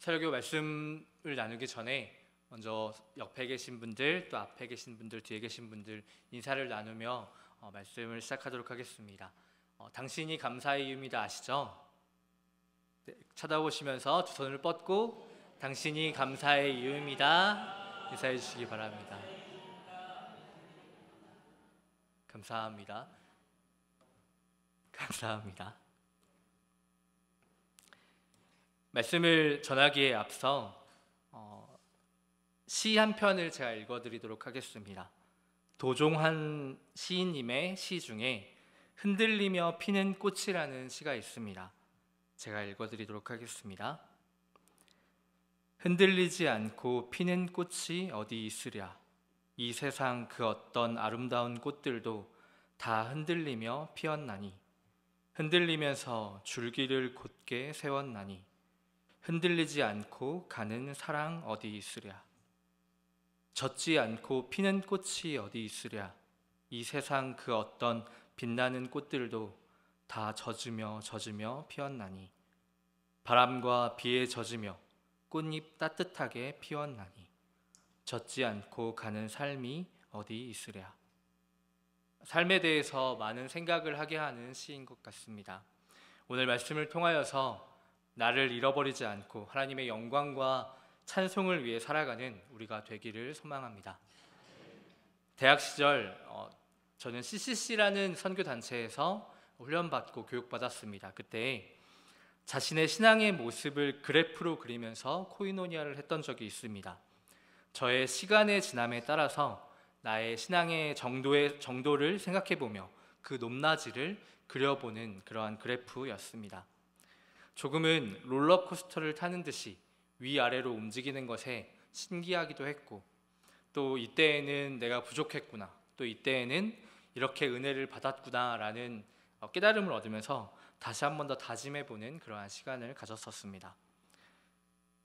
설교 말씀을 나누기 전에 먼저 옆에 계신 분들, 또 앞에 계신 분들, 뒤에 계신 분들 인사를 나누며 말씀을 시작하도록 하겠습니다. 당신이 감사의 이유입니다 아시죠? 네, 쳐다보시면서 두 손을 뻗고 당신이 감사의 이유입니다 인사해 주시기 바랍니다. 감사합니다. 감사합니다. 말씀을 전하기에 앞서 시 한 편을 제가 읽어드리도록 하겠습니다. 도종환 시인님의 시 중에 흔들리며 피는 꽃이라는 시가 있습니다. 제가 읽어드리도록 하겠습니다. 흔들리지 않고 피는 꽃이 어디 있으랴. 이 세상 그 어떤 아름다운 꽃들도 다 흔들리며 피었나니 흔들리면서 줄기를 곧게 세웠나니 흔들리지 않고 가는 사랑 어디 있으랴. 젖지 않고 피는 꽃이 어디 있으랴. 이 세상 그 어떤 빛나는 꽃들도 다 젖으며 피었나니 바람과 비에 젖으며 꽃잎 따뜻하게 피었나니 젖지 않고 가는 삶이 어디 있으랴. 삶에 대해서 많은 생각을 하게 하는 시인 것 같습니다. 오늘 말씀을 통하여서 나를 잃어버리지 않고 하나님의 영광과 찬송을 위해 살아가는 우리가 되기를 소망합니다. 대학 시절 저는 CCC라는 선교단체에서 훈련받고 교육받았습니다. 그때 자신의 신앙의 모습을 그래프로 그리면서 코이노니아를 했던 적이 있습니다. 저의 시간의 지남에 따라서 나의 신앙의 정도를 생각해보며 그 높낮이를 그려보는 그러한 그래프였습니다. 조금은 롤러코스터를 타는 듯이 위아래로 움직이는 것에 신기하기도 했고, 또 이때에는 내가 부족했구나, 또 이때에는 이렇게 은혜를 받았구나 라는 깨달음을 얻으면서 다시 한 번 더 다짐해보는 그러한 시간을 가졌었습니다.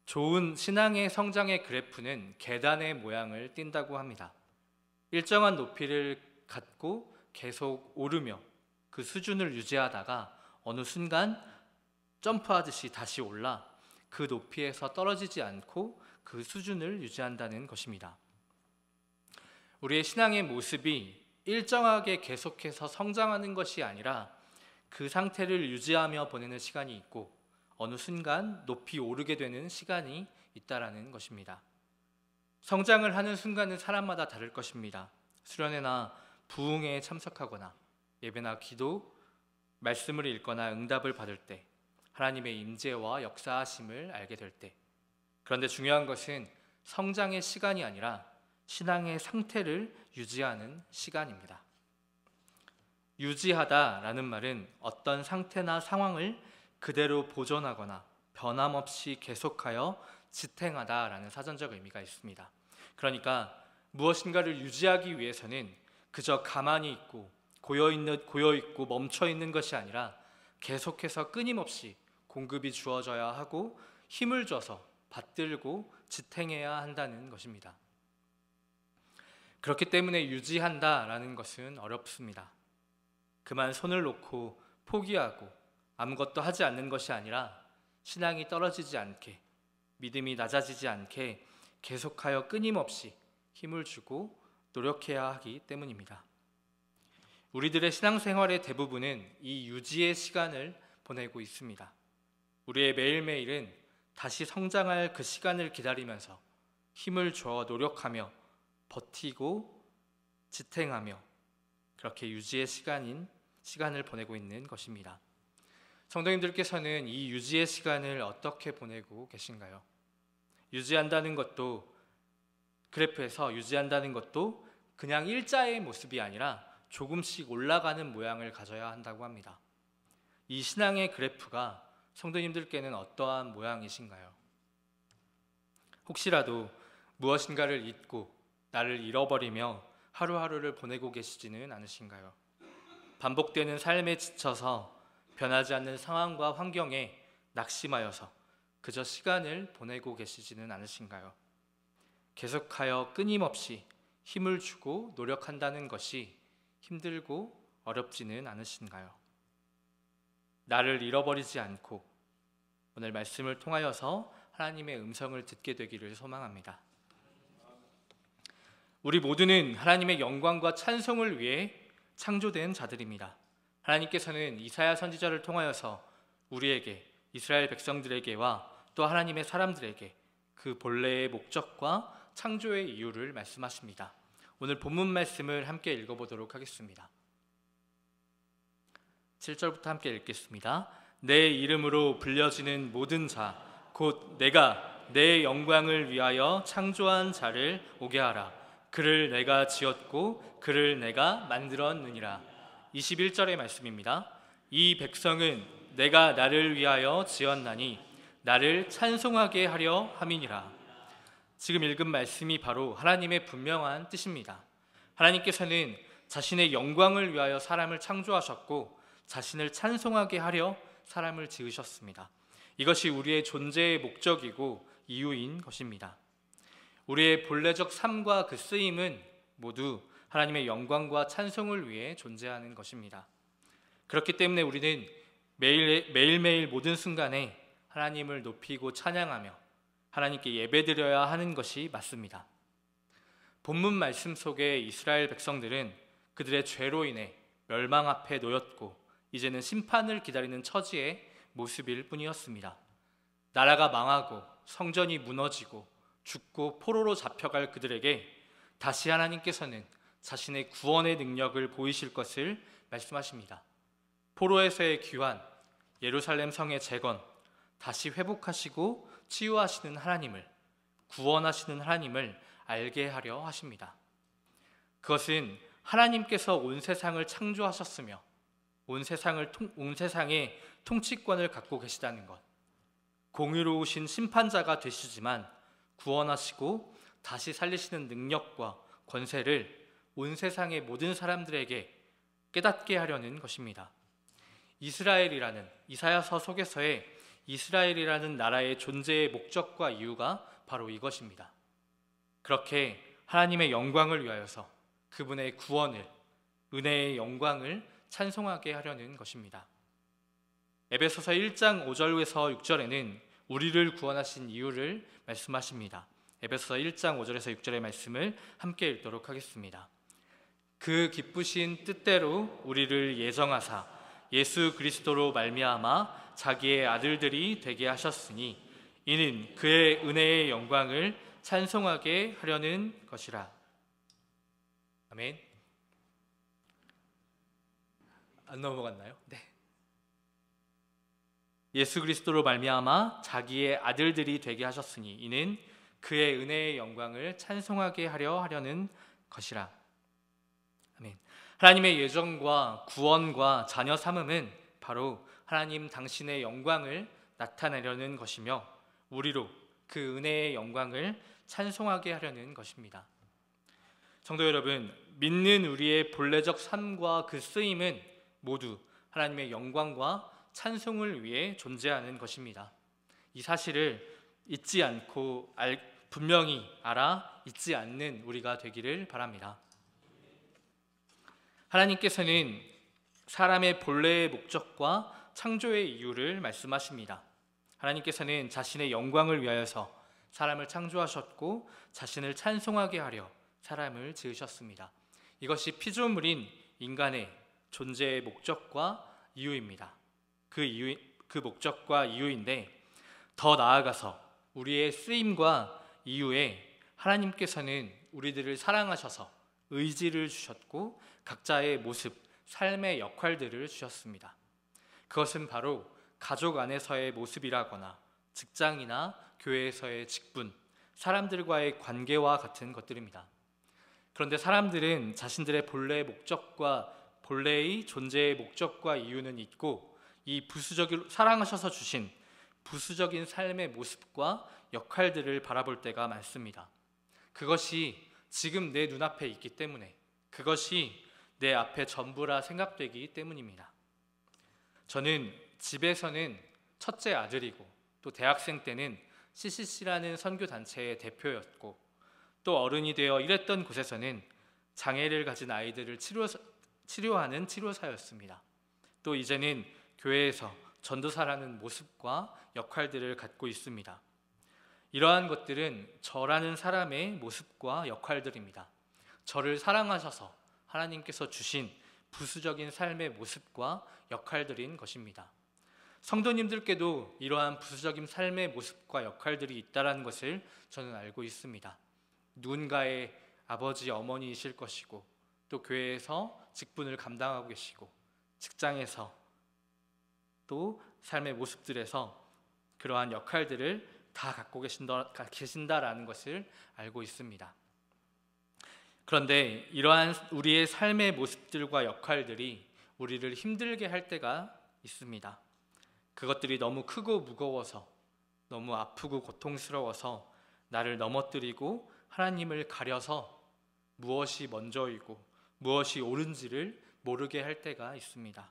좋은 신앙의 성장의 그래프는 계단의 모양을 띈다고 합니다. 일정한 높이를 갖고 계속 오르며 그 수준을 유지하다가 어느 순간 점프하듯이 다시 올라 그 높이에서 떨어지지 않고 그 수준을 유지한다는 것입니다. 우리의 신앙의 모습이 일정하게 계속해서 성장하는 것이 아니라 그 상태를 유지하며 보내는 시간이 있고 어느 순간 높이 오르게 되는 시간이 있다라는 것입니다. 성장을 하는 순간은 사람마다 다를 것입니다. 수련회나 부흥회에 참석하거나 예배나 기도, 말씀을 읽거나 응답을 받을 때, 하나님의 임재와 역사하심을 알게 될 때, 그런데 중요한 것은 성장의 시간이 아니라 신앙의 상태를 유지하는 시간입니다. 유지하다라는 말은 어떤 상태나 상황을 그대로 보존하거나 변함없이 계속하여 지탱하다라는 사전적 의미가 있습니다. 그러니까 무엇인가를 유지하기 위해서는 그저 가만히 있고 고여있고 멈춰있는 것이 아니라 계속해서 끊임없이 공급이 주어져야 하고 힘을 줘서 받들고 지탱해야 한다는 것입니다. 그렇기 때문에 유지한다라는 것은 어렵습니다. 그만 손을 놓고 포기하고 아무것도 하지 않는 것이 아니라 신앙이 떨어지지 않게, 믿음이 낮아지지 않게 계속하여 끊임없이 힘을 주고 노력해야 하기 때문입니다. 우리들의 신앙생활의 대부분은 이 유지의 시간을 보내고 있습니다. 우리의 매일매일은 다시 성장할 그 시간을 기다리면서 힘을 주어 노력하며 버티고 지탱하며 그렇게 유지의 시간을 보내고 있는 것입니다. 성도님들께서는 이 유지의 시간을 어떻게 보내고 계신가요? 유지한다는 것도, 그래프에서 유지한다는 것도 그냥 일자의 모습이 아니라 조금씩 올라가는 모양을 가져야 한다고 합니다. 이 신앙의 그래프가 성도님들께는 어떠한 모양이신가요? 혹시라도 무엇인가를 잊고 나를 잃어버리며 하루하루를 보내고 계시지는 않으신가요? 반복되는 삶에 지쳐서 변하지 않는 상황과 환경에 낙심하여서 그저 시간을 보내고 계시지는 않으신가요? 계속하여 끊임없이 힘을 주고 노력한다는 것이 힘들고 어렵지는 않으신가요? 나를 잃어버리지 않고 오늘 말씀을 통하여서 하나님의 음성을 듣게 되기를 소망합니다. 우리 모두는 하나님의 영광과 찬송을 위해 창조된 자들입니다. 하나님께서는 이사야 선지자를 통하여서 우리에게, 이스라엘 백성들에게와 또 하나님의 사람들에게 그 본래의 목적과 창조의 이유를 말씀하십니다. 오늘 본문 말씀을 함께 읽어보도록 하겠습니다. 7절부터 함께 읽겠습니다. 내 이름으로 불려지는 모든 자, 곧 내가 내 영광을 위하여 창조한 자를 오게 하라. 그를 내가 지었고 그를 내가 만들었느니라. 21절의 말씀입니다. 이 백성은 내가 나를 위하여 지었나니 나를 찬송하게 하려 함이니라. 지금 읽은 말씀이 바로 하나님의 분명한 뜻입니다. 하나님께서는 자신의 영광을 위하여 사람을 창조하셨고 자신을 찬송하게 하려 사람을 지으셨습니다. 이것이 우리의 존재의 목적이고 이유인 것입니다. 우리의 본래적 삶과 그 쓰임은 모두 하나님의 영광과 찬송을 위해 존재하는 것입니다. 그렇기 때문에 우리는 매일매일 모든 순간에 하나님을 높이고 찬양하며 하나님께 예배드려야 하는 것이 맞습니다. 본문 말씀 속에 이스라엘 백성들은 그들의 죄로 인해 멸망 앞에 놓였고 이제는 심판을 기다리는 처지의 모습일 뿐이었습니다. 나라가 망하고 성전이 무너지고 죽고 포로로 잡혀갈 그들에게 다시 하나님께서는 자신의 구원의 능력을 보이실 것을 말씀하십니다. 포로에서의 귀환, 예루살렘 성의 재건, 다시 회복하시고 치유하시는 하나님을, 구원하시는 하나님을 알게 하려 하십니다. 그것은 하나님께서 온 세상을 창조하셨으며 온 세상의 통치권을 갖고 계시다는 것, 공의로우신 심판자가 되시지만 구원하시고 다시 살리시는 능력과 권세를 온 세상의 모든 사람들에게 깨닫게 하려는 것입니다. 이스라엘이라는, 이사야서 속에서의 이스라엘이라는 나라의 존재의 목적과 이유가 바로 이것입니다. 그렇게 하나님의 영광을 위하여서 그분의 구원을, 은혜의 영광을 찬송하게 하려는 것입니다. 에베소서 1장 5절에서 6절에는 우리를 구원하신 이유를 말씀하십니다. 에베소서 1장 5절에서 6절의 말씀을 함께 읽도록 하겠습니다. 그 기쁘신 뜻대로 우리를 예정하사 예수 그리스도로 말미암아 자기의 아들들이 되게 하셨으니 이는 그의 은혜의 영광을 찬송하게 하려는 것이라. 아멘. 안 넘어갔나요? 네. 예수 그리스도로 말미암아 자기의 아들들이 되게 하셨으니 이는 그의 은혜의 영광을 찬송하게 하려는 것이라. 아멘. 하나님의 예정과 구원과 자녀 삼음은 바로 하나님 당신의 영광을 나타내려는 것이며 우리로 그 은혜의 영광을 찬송하게 하려는 것입니다. 성도 여러분, 믿는 우리의 본래적 삶과 그 쓰임은 모두 하나님의 영광과 찬송을 위해 존재하는 것입니다. 이 사실을 잊지 않고 분명히 알아 잊지 않는 우리가 되기를 바랍니다. 하나님께서는 사람의 본래의 목적과 창조의 이유를 말씀하십니다. 하나님께서는 자신의 영광을 위하여서 사람을 창조하셨고 자신을 찬송하게 하려 사람을 지으셨습니다. 이것이 피조물인 인간의 존재의 목적과 이유입니다. 그 목적과 이유인데 더 나아가서 우리의 쓰임과 이유에 하나님께서는 우리들을 사랑하셔서 의지를 주셨고 각자의 모습, 삶의 역할들을 주셨습니다. 그것은 바로 가족 안에서의 모습이라거나 직장이나 교회에서의 직분, 사람들과의 관계와 같은 것들입니다. 그런데 사람들은 자신들의 본래의 목적과 본래의 존재의 목적과 이유는 있고 이 사랑하셔서 주신 부수적인 삶의 모습과 역할들을 바라볼 때가 많습니다. 그것이 지금 내 눈앞에 있기 때문에, 그것이 내 앞에 전부라 생각되기 때문입니다. 저는 집에서는 첫째 아들이고 또 대학생 때는 CCC라는 선교단체의 대표였고 또 어른이 되어 일했던 곳에서는 장애를 가진 아이들을 치료하는 치료사였습니다. 또 이제는 교회에서 전도사라는 모습과 역할들을 갖고 있습니다. 이러한 것들은 저라는 사람의 모습과 역할들입니다. 저를 사랑하셔서 하나님께서 주신 부수적인 삶의 모습과 역할들인 것입니다. 성도님들께도 이러한 부수적인 삶의 모습과 역할들이 있다는 것을 저는 알고 있습니다. 누군가의 아버지, 어머니이실 것이고, 또 교회에서 직분을 감당하고 계시고, 직장에서 또 삶의 모습들에서 그러한 역할들을 다 갖고 계신다라는 것을 알고 있습니다. 그런데 이러한 우리의 삶의 모습들과 역할들이 우리를 힘들게 할 때가 있습니다. 그것들이 너무 크고 무거워서, 너무 아프고 고통스러워서 나를 넘어뜨리고 하나님을 가려서 무엇이 먼저이고 무엇이 옳은지를 모르게 할 때가 있습니다.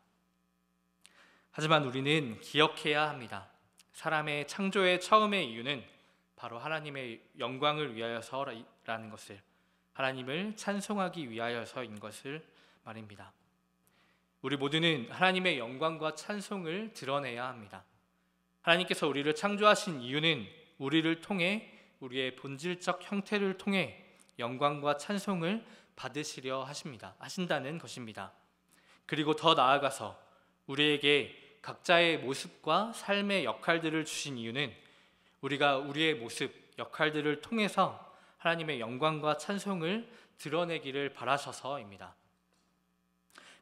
하지만 우리는 기억해야 합니다. 사람의 창조의 처음의 이유는 바로 하나님의 영광을 위하여서라는 것을, 하나님을 찬송하기 위하여서인 것을 말입니다. 우리 모두는 하나님의 영광과 찬송을 드러내야 합니다. 하나님께서 우리를 창조하신 이유는 우리를 통해, 우리의 본질적 형태를 통해 영광과 찬송을 받으시려 하신다는 것입니다. 그리고 더 나아가서 우리에게 각자의 모습과 삶의 역할들을 주신 이유는 우리가 우리의 모습, 역할들을 통해서 하나님의 영광과 찬송을 드러내기를 바라셔서입니다.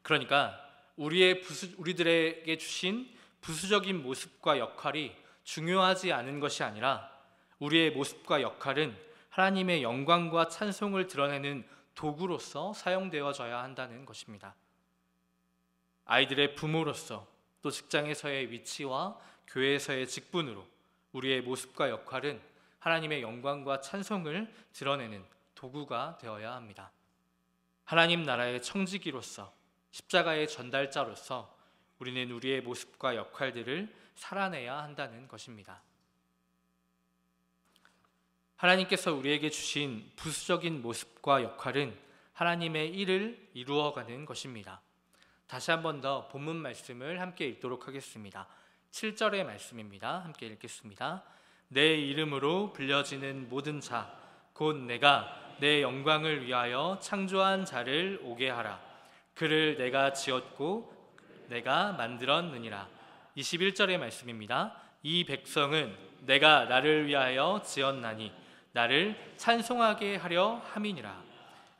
그러니까 우리들에게 주신 부수적인 모습과 역할이 중요하지 않은 것이 아니라 우리의 모습과 역할은 하나님의 영광과 찬송을 드러내는 도구로서 사용되어져야 한다는 것입니다. 아이들의 부모로서, 또 직장에서의 위치와 교회에서의 직분으로 우리의 모습과 역할은 하나님의 영광과 찬송을 드러내는 도구가 되어야 합니다. 하나님 나라의 청지기로서, 십자가의 전달자로서 우리는 우리의 모습과 역할들을 살아내야 한다는 것입니다. 하나님께서 우리에게 주신 부수적인 모습과 역할은 하나님의 일을 이루어가는 것입니다. 다시 한 번 더 본문 말씀을 함께 읽도록 하겠습니다. 7절의 말씀입니다. 함께 읽겠습니다. 내 이름으로 불려지는 모든 자, 곧 내가 내 영광을 위하여 창조한 자를 오게 하라. 그를 내가 지었고 내가 만들었느니라. 21절의 말씀입니다. 이 백성은 내가 나를 위하여 지었나니 나를 찬송하게 하려 함이니라.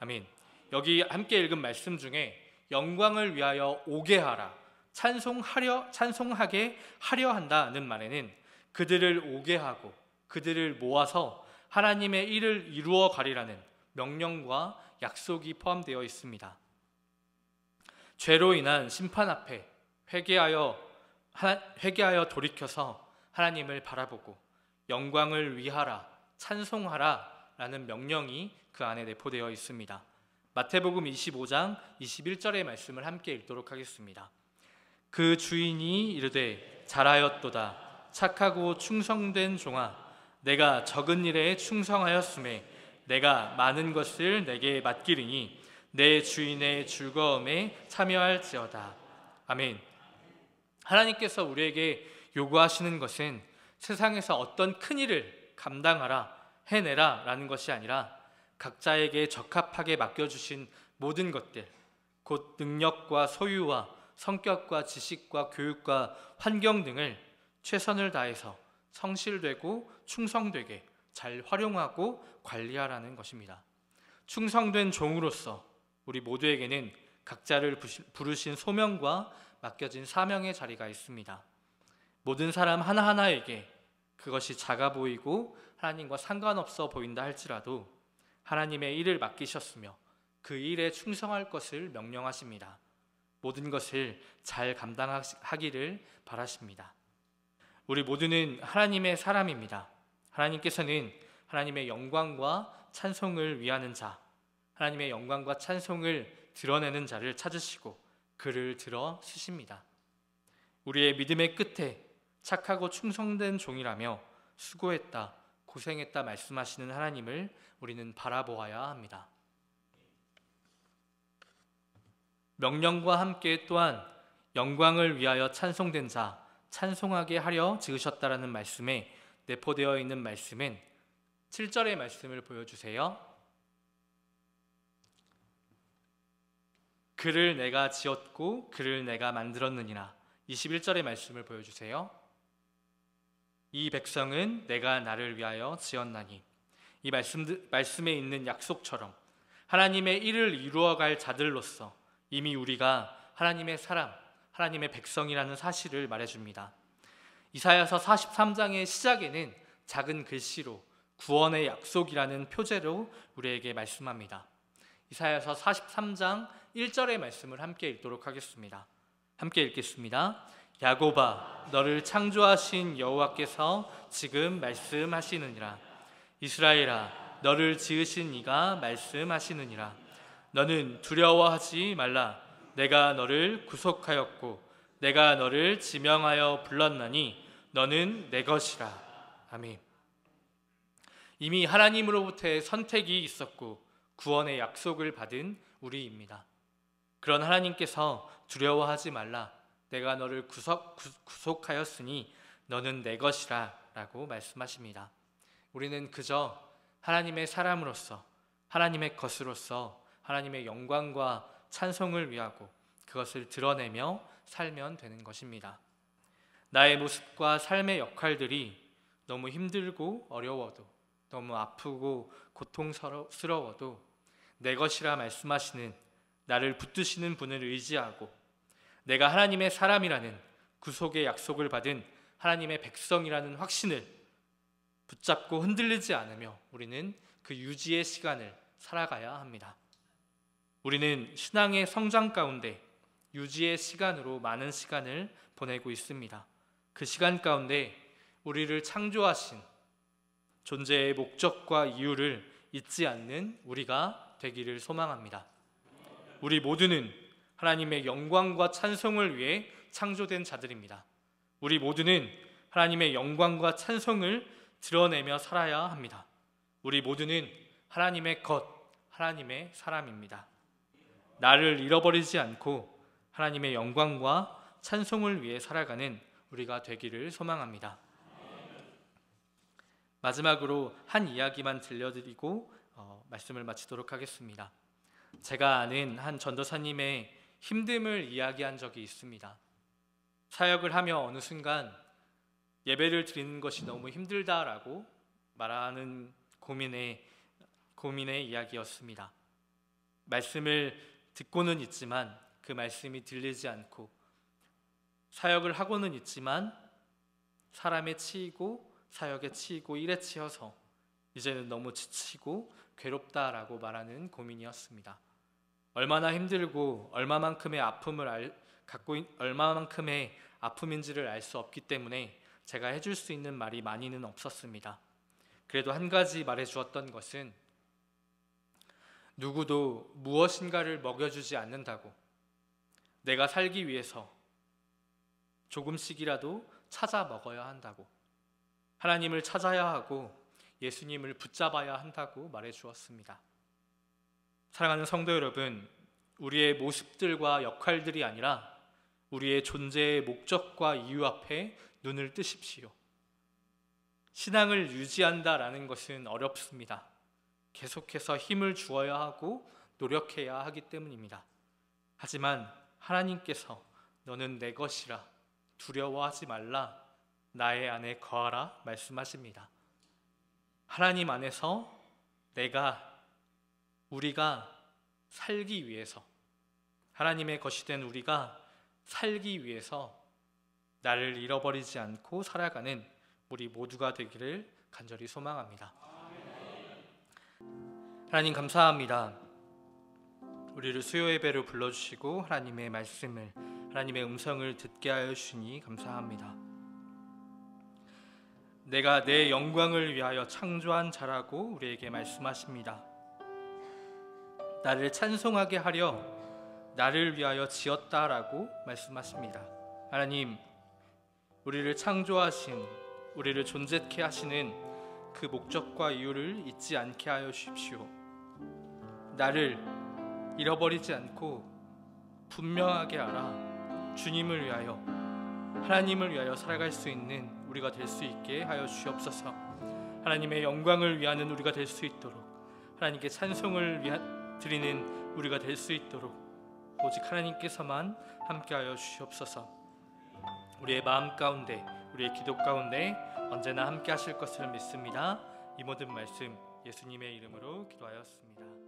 아멘. 여기 함께 읽은 말씀 중에 영광을 위하여 오게 하라, 찬송하게 하려 한다는 말에는 그들을 오게 하고 그들을 모아서 하나님의 일을 이루어 가리라는 명령과 약속이 포함되어 있습니다. 죄로 인한 심판 앞에 회개하여 돌이켜서 하나님을 바라보고 영광을 위하라, 찬송하라 라는 명령이 그 안에 내포되어 있습니다. 마태복음 25장 21절의 말씀을 함께 읽도록 하겠습니다. 그 주인이 이르되 잘하였도다 착하고 충성된 종아, 내가 적은 일에 충성하였음에 내가 많은 것을 내게 맡기리니 내 주인의 즐거움에 참여할지어다. 아멘. 하나님께서 우리에게 요구하시는 것은 세상에서 어떤 큰 일을 감당하라, 해내라 라는 것이 아니라 각자에게 적합하게 맡겨주신 모든 것들, 곧 능력과 소유와 성격과 지식과 교육과 환경 등을 최선을 다해서 성실되고 충성되게 잘 활용하고 관리하라는 것입니다. 충성된 종으로서 우리 모두에게는 각자를 부르신 소명과 맡겨진 사명의 자리가 있습니다. 모든 사람 하나하나에게 그것이 작아 보이고 하나님과 상관없어 보인다 할지라도 하나님의 일을 맡기셨으며 그 일에 충성할 것을 명령하십니다. 모든 것을 잘 감당하기를 바라십니다. 우리 모두는 하나님의 사람입니다. 하나님께서는 하나님의 영광과 찬송을 위하는 자, 하나님의 영광과 찬송을 드러내는 자를 찾으시고 그를 들어 쓰십니다. 우리의 믿음의 끝에 착하고 충성된 종이라며 수고했다, 고생했다 말씀하시는 하나님을 우리는 바라보아야 합니다. 명령과 함께 또한 영광을 위하여 찬송된 자, 찬송하게 하려 지으셨다라는 말씀에 내포되어 있는 말씀은 7절의 말씀을 보여주세요. 그를 내가 지었고 그를 내가 만들었느니라. 21절의 말씀을 보여주세요. 이 백성은 내가 나를 위하여 지었나니. 이 말씀에 있는 약속처럼 하나님의 일을 이루어갈 자들로서 이미 우리가 하나님의 사람, 하나님의 백성이라는 사실을 말해줍니다. 이사야서 43장의 시작에는 작은 글씨로 구원의 약속이라는 표제로 우리에게 말씀합니다. 이사야서 43장 1절의 말씀을 함께 읽도록 하겠습니다. 함께 읽겠습니다. 야곱아, 너를 창조하신 여호와께서 지금 말씀하시느니라. 이스라엘아, 너를 지으신 이가 말씀하시느니라. 너는 두려워하지 말라. 내가 너를 구속하였고 내가 너를 지명하여 불렀나니 너는 내 것이라. 아멘. 이미 하나님으로부터의 선택이 있었고 구원의 약속을 받은 우리입니다. 그런 하나님께서 두려워하지 말라. 내가 너를 구속하였으니 너는 내 것이라 라고 말씀하십니다. 우리는 그저 하나님의 사람으로서, 하나님의 것으로서 하나님의 영광과 찬송을 위하고 그것을 드러내며 살면 되는 것입니다. 나의 모습과 삶의 역할들이 너무 힘들고 어려워도, 너무 아프고 고통스러워도 내 것이라 말씀하시는 나를 붙드시는 분을 의지하고 내가 하나님의 사람이라는 구속의 약속을 받은 하나님의 백성이라는 확신을 붙잡고 흔들리지 않으며 우리는 그 유지의 시간을 살아가야 합니다. 우리는 신앙의 성장 가운데 유지의 시간으로 많은 시간을 보내고 있습니다. 그 시간 가운데 우리를 창조하신 존재의 목적과 이유를 잊지 않는 우리가 되기를 소망합니다. 우리 모두는 하나님의 영광과 찬송을 위해 창조된 자들입니다. 우리 모두는 하나님의 영광과 찬송을 드러내며 살아야 합니다. 우리 모두는 하나님의 것, 하나님의 사람입니다. 나를 잃어버리지 않고 하나님의 영광과 찬송을 위해 살아가는 우리가 되기를 소망합니다. 마지막으로 한 이야기만 들려드리고 말씀을 마치도록 하겠습니다. 제가 아는 한 전도사님의 힘듦을 이야기한 적이 있습니다. 사역을 하며 어느 순간 예배를 드리는 것이 너무 힘들다라고 말하는 고민의 이야기였습니다. 말씀을 듣고는 있지만 그 말씀이 들리지 않고 사역을 하고는 있지만 사람에 치이고 사역에 치이고 일에 치여서 이제는 너무 지치고 괴롭다라고 말하는 고민이었습니다. 얼마나 힘들고 얼마만큼의 아픔인지를 알 수 없기 때문에 제가 해줄 수 있는 말이 많이는 없었습니다. 그래도 한 가지 말해주었던 것은 누구도 무엇인가를 먹여주지 않는다고 내가 살기 위해서 조금씩이라도 찾아 먹어야 한다고 하나님을 찾아야 하고 예수님을 붙잡아야 한다고 말해주었습니다. 사랑하는 성도 여러분, 우리의 모습들과 역할들이 아니라 우리의 존재의 목적과 이유 앞에 눈을 뜨십시오. 신앙을 유지한다라는 것은 어렵습니다. 계속해서 힘을 주어야 하고 노력해야 하기 때문입니다. 하지만 하나님께서 너는 내 것이라 두려워하지 말라 나의 안에 거하라 말씀하십니다. 하나님 안에서 우리가 살기 위해서 하나님의 것이 된 우리가 살기 위해서 나를 잃어버리지 않고 살아가는 우리 모두가 되기를 간절히 소망합니다. 하나님 감사합니다. 우리를 수요 예배로 불러주시고 하나님의 말씀을 하나님의 음성을 듣게 하여 주시니 감사합니다. 내가 내 영광을 위하여 창조한 자라고 우리에게 말씀하십니다. 나를 찬송하게 하려 나를 위하여 지었다라고 말씀하십니다. 하나님, 우리를 창조하신, 우리를 존재케 하시는 그 목적과 이유를 잊지 않게 하여 주십시오. 나를 잃어버리지 않고 분명하게 알아 주님을 위하여, 하나님을 위하여 살아갈 수 있는 우리가 될 수 있게 하여 주옵소서. 하나님의 영광을 위하는 우리가 될 수 있도록, 하나님께 찬송을 드리는 우리가 될 수 있도록 오직 하나님께서만 함께하여 주시옵소서. 우리의 마음 가운데, 우리의 기도 가운데 언제나 함께 하실 것을 믿습니다. 이 모든 말씀 예수님의 이름으로 기도하였습니다.